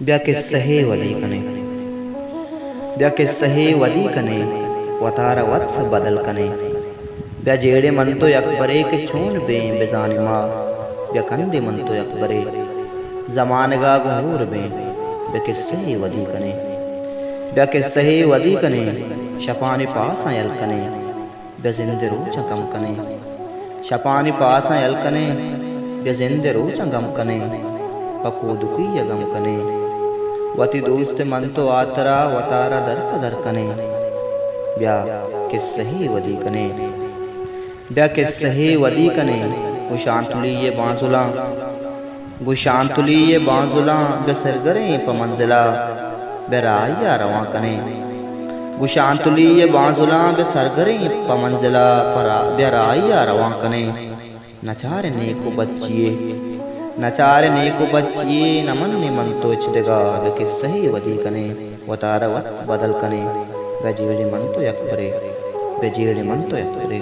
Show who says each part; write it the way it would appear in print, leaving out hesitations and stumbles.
Speaker 1: ब्या किस्सा है वली कने, ब्या किस्सा है वली कने, वतारा वत्स बदल कने, ब्या जेड़े मन तो अकबरे के छून बे बेजान माँ, ब्या कंदे मन तो अकबरे जमानगा गुहूर बे, ब्या किस्सा है वली कने, ब्या किस्सा है वली कने, शपानी पास आयल कने, ब्या जिंदे रोचा गम कने, शपानी पास आयल कने, ब्या जिंदे रोचा गम कने, पको दुखी गम कने, वती दोस्त मन तो आतरा वतारा दर कने, ब्या किस्सा है वली कने, ब्या किस्सा है वली कने, गुशांतुली ये बांजुला, गुशांतुली ये बांजुला, ब्या सरगरे प मंजिला, ब्या राया रवा कने, गुशांतुली ये बांजुला, ब्या सरगरे प मंजिला, ब्या राया रवा कने, नचारे नेको बच्चिए, नचारे नेको बच्चिए, नमन निमन तो इचदगा, ब्या किस्सा है वली कने, वतारा वत बदल कने, ब्या जेड़े मन तो अकबरे, ब्या जेड़े मन तो अकबरे।